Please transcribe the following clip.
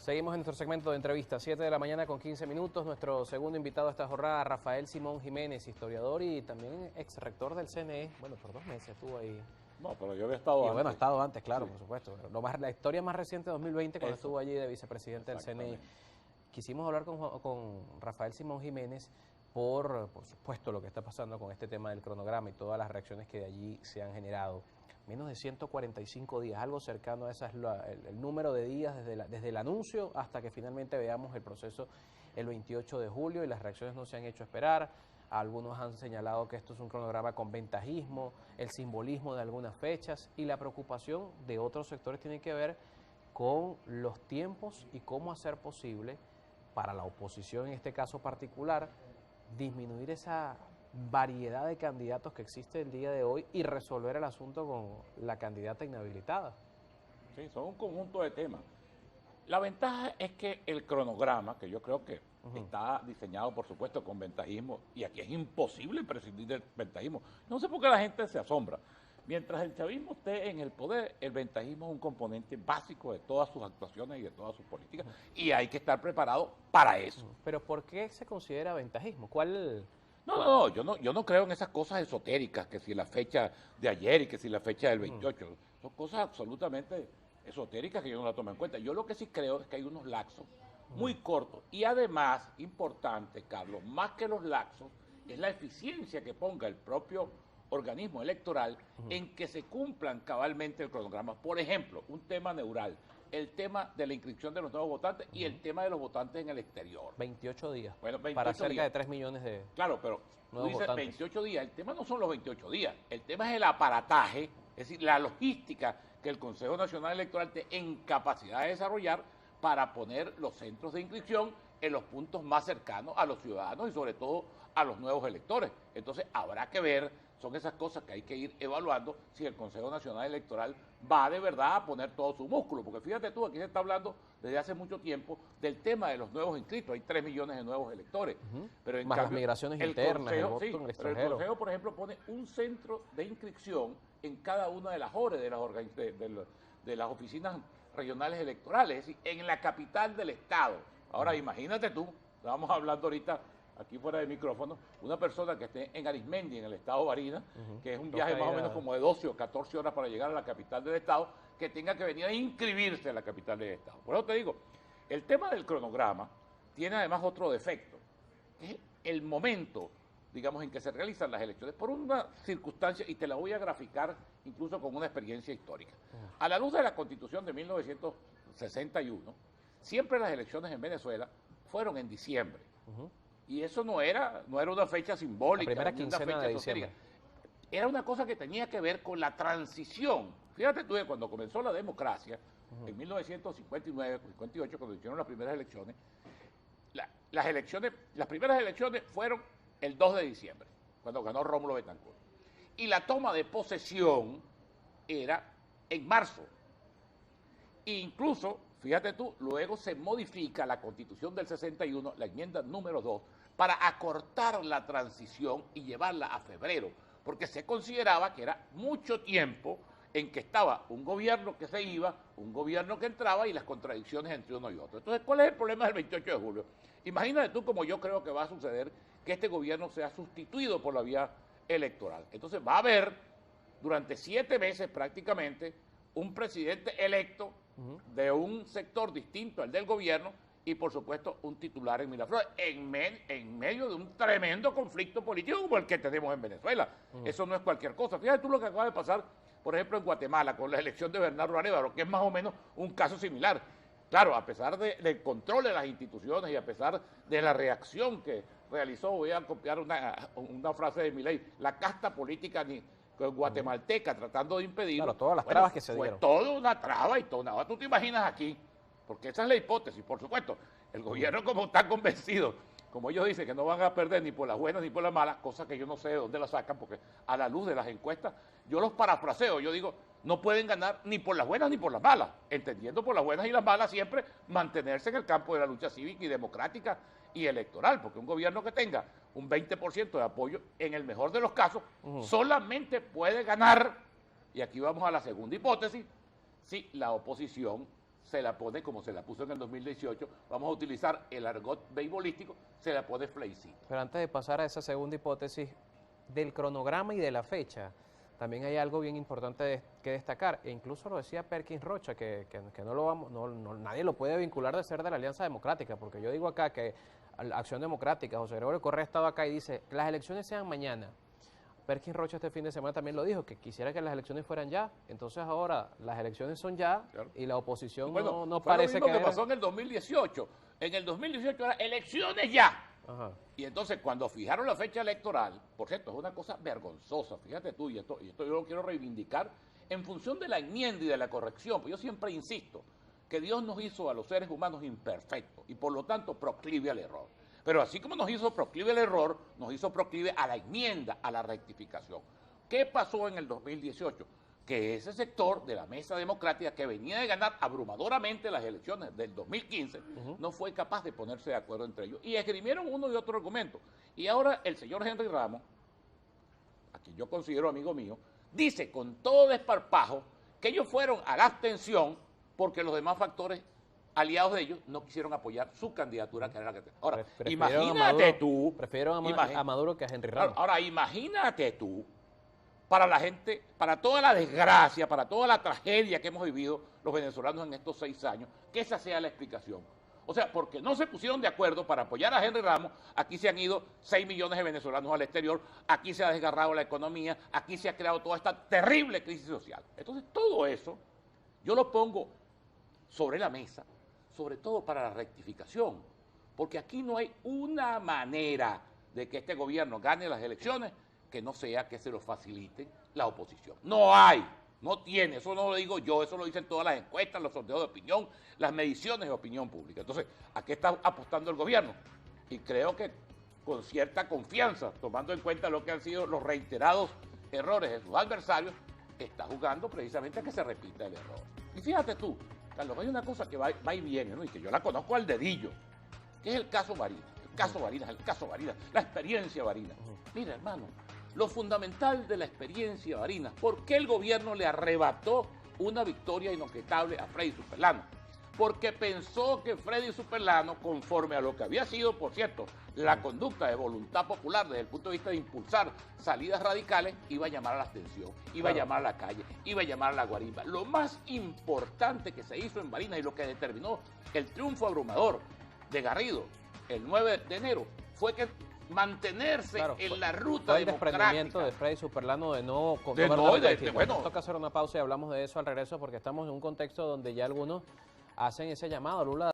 Seguimos en nuestro segmento de entrevistas, 7 de la mañana con 15 minutos. Nuestro segundo invitado a esta jornada, Rafael Simón Jiménez, historiador y también ex rector del CNE. Bueno, por 2 meses estuvo ahí. No, pero yo había estado Y antes. bueno, ha estado antes, claro, Sí. por supuesto. La historia más reciente de 2020, cuando Eso. estuvo allí de vicepresidente del CNI. Quisimos hablar con Rafael Simón Jiménez por supuesto, lo que está pasando con este tema del cronograma y todas las reacciones que de allí se han generado. Menos de 145 días, algo cercano a ese es el número de días desde el anuncio hasta que finalmente veamos el proceso el 28 de julio y las reacciones no se han hecho esperar. Algunos han señalado que esto es un cronograma con ventajismo, el simbolismo de algunas fechas y la preocupación de otros sectores tiene que ver con los tiempos y cómo hacer posible para la oposición en este caso particular disminuir esa variedad de candidatos que existe el día de hoy y resolver el asunto con la candidata inhabilitada. Sí, son un conjunto de temas. La ventaja es que el cronograma, que yo creo que está diseñado, por supuesto, con ventajismo, y aquí es imposible prescindir del ventajismo. No sé por qué la gente se asombra. Mientras el chavismo esté en el poder, el ventajismo es un componente básico de todas sus actuaciones y de todas sus políticas, y hay que estar preparado para eso. Pero ¿por qué se considera ventajismo? ¿Cuál...? No, yo no creo en esas cosas esotéricas, que si la fecha de ayer y que si la fecha del 28. Son cosas absolutamente esotéricas que yo no las tomo en cuenta. Yo lo que sí creo es que hay unos lapsos muy cortos. Y además, importante, Carlos, más que los lapsos, es la eficiencia que ponga el propio organismo electoral en que se cumplan cabalmente el cronograma. Por ejemplo, un tema neural, el tema de la inscripción de los nuevos votantes y el tema de los votantes en el exterior. 28 días. Bueno, 28 para cerca días. de 3 millones de Claro, pero tú nuevos dices votantes. 28 días. El tema no son los 28 días. El tema es el aparataje, es decir, la logística que el Consejo Nacional Electoral esté en capacidad de desarrollar para poner los centros de inscripción en los puntos más cercanos a los ciudadanos y sobre todo a los nuevos electores. Entonces habrá que ver, son esas cosas que hay que ir evaluando si el Consejo Nacional Electoral va de verdad a poner todo su músculo, porque fíjate tú, aquí se está hablando desde hace mucho tiempo del tema de los nuevos inscritos, hay 3 millones de nuevos electores, pero en Más cambio, las migraciones el internas, el Consejo, voto sí, en el pero el extranjero. Consejo, por ejemplo, pone un centro de inscripción en cada una de las ORE de las oficinas regionales electorales, es decir, en la capital del estado. Ahora imagínate tú, estábamos hablando ahorita aquí fuera de micrófono, una persona que esté en Arismendi, en el estado de Barinas, que es un viaje más o menos como de 12 o 14 horas para llegar a la capital del estado, que tenga que venir a inscribirse en la capital del estado. Por eso te digo, el tema del cronograma tiene además otro defecto, que es el momento, digamos, en que se realizan las elecciones, por una circunstancia, y te la voy a graficar incluso con una experiencia histórica. A la luz de la Constitución de 1961, siempre las elecciones en Venezuela fueron en diciembre. Y eso no era una fecha simbólica, La primera ni una quincena fecha de esotérica. diciembre. Era una cosa que tenía que ver con la transición. Fíjate tú, cuando comenzó la democracia, en 1959, 58, cuando hicieron las primeras elecciones, las primeras elecciones fueron el 2 de diciembre, cuando ganó Rómulo Betancourt. Y la toma de posesión era en marzo. E incluso, fíjate tú, luego se modifica la Constitución del 61, la enmienda número 2, para acortar la transición y llevarla a febrero, porque se consideraba que era mucho tiempo en que estaba un gobierno que se iba, un gobierno que entraba y las contradicciones entre uno y otro. Entonces, ¿cuál es el problema del 28 de julio? Imagínate tú, como yo creo que va a suceder, que este gobierno sea sustituido por la vía electoral. Entonces va a haber, durante 7 meses prácticamente, un presidente electo de un sector distinto al del gobierno y, por supuesto, un titular en Miraflores, en medio de un tremendo conflicto político como el que tenemos en Venezuela. Eso no es cualquier cosa. Fíjate tú lo que acaba de pasar, por ejemplo, en Guatemala, con la elección de Bernardo Arévalo, que es más o menos un caso similar. Claro, a pesar del control de las instituciones y a pesar de la reacción que realizó, voy a copiar una frase de Milei, la casta política guatemalteca tratando de impedirlo. Claro, todas las trabas que se dieron. Fue toda una traba y toda. Ahora tú te imaginas aquí, porque esa es la hipótesis, por supuesto. El gobierno, como está convencido, como ellos dicen que no van a perder ni por las buenas ni por las malas, cosa que yo no sé de dónde la sacan, porque a la luz de las encuestas, yo los parafraseo, yo digo, no pueden ganar ni por las buenas ni por las malas, entendiendo por las buenas y las malas siempre mantenerse en el campo de la lucha cívica y democrática y electoral, porque un gobierno que tenga un 20% de apoyo, en el mejor de los casos, solamente puede ganar, y aquí vamos a la segunda hipótesis, si la oposición se la pone como se la puso en el 2018, vamos a utilizar el argot beisbolístico, se la pone Fleisito. Pero antes de pasar a esa segunda hipótesis del cronograma y de la fecha, también hay algo bien importante que destacar, e incluso lo decía Perkins Rocha, que no lo vamos, nadie lo puede vincular de ser de la Alianza Democrática, porque yo digo acá que Acción Democrática, José Gregorio Correa ha estado acá y dice, las elecciones sean mañana. Perkins Rocha este fin de semana también lo dijo, que quisiera que las elecciones fueran ya. Entonces ahora las elecciones son ya, claro, y la oposición no parece que... Lo mismo que pasó en el 2018. En el 2018 era elecciones ya. Ajá. Y entonces cuando fijaron la fecha electoral, por cierto, es una cosa vergonzosa, fíjate tú, y esto yo lo quiero reivindicar en función de la enmienda y de la corrección, pues yo siempre insisto que Dios nos hizo a los seres humanos imperfectos y por lo tanto proclive al error. Pero así como nos hizo proclive al error, nos hizo proclive a la enmienda, a la rectificación. ¿Qué pasó en el 2018? Que ese sector de la mesa democrática que venía de ganar abrumadoramente las elecciones del 2015, no fue capaz de ponerse de acuerdo entre ellos. Y esgrimieron uno y otro argumento. Y ahora el señor Henry Ramos, a quien yo considero amigo mío, dice con todo desparpajo que ellos fueron a la abstención porque los demás factores aliados de ellos no quisieron apoyar su candidatura, que era la que... Ahora, imagínate tú... Prefiero a Maduro que a Henry Ramos. Ahora, imagínate tú, para la gente, para toda la desgracia, para toda la tragedia que hemos vivido los venezolanos en estos 6 años, que esa sea la explicación. O sea, porque no se pusieron de acuerdo para apoyar a Henry Ramos, aquí se han ido 6 millones de venezolanos al exterior, aquí se ha desgarrado la economía, aquí se ha creado toda esta terrible crisis social. Entonces, todo eso yo lo pongo sobre la mesa, sobre todo para la rectificación, porque aquí no hay una manera de que este gobierno gane las elecciones que no sea que se lo facilite la oposición. No hay, no tiene, eso no lo digo yo, eso lo dicen todas las encuestas, los sondeos de opinión, las mediciones de opinión pública. Entonces, ¿a qué está apostando el gobierno? Y creo que con cierta confianza, tomando en cuenta lo que han sido los reiterados errores de sus adversarios, está jugando precisamente a que se repita el error. Y fíjate tú, Carlos, hay una cosa que va y viene, ¿no? Y que yo la conozco al dedillo, que es el caso Barinas. El caso Barinas, la experiencia Barinas. Mira, hermano, lo fundamental de la experiencia Barinas, ¿por qué el gobierno le arrebató una victoria inobjetable a Freddy Superlano? Porque pensó que Freddy Superlano, conforme a lo que había sido, por cierto, la conducta de voluntad popular desde el punto de vista de impulsar salidas radicales, iba a llamar a la abstención, iba a llamar a la calle, iba a llamar a la guarimba. Lo más importante que se hizo en Barinas y lo que determinó el triunfo abrumador de Garrido el 9 de enero fue que mantenerse en la ruta democrática. El desprendimiento de Freddy Superlano de no... Bueno, toca hacer una pausa y hablamos de eso al regreso porque estamos en un contexto donde ya algunos hacen ese llamado. Lula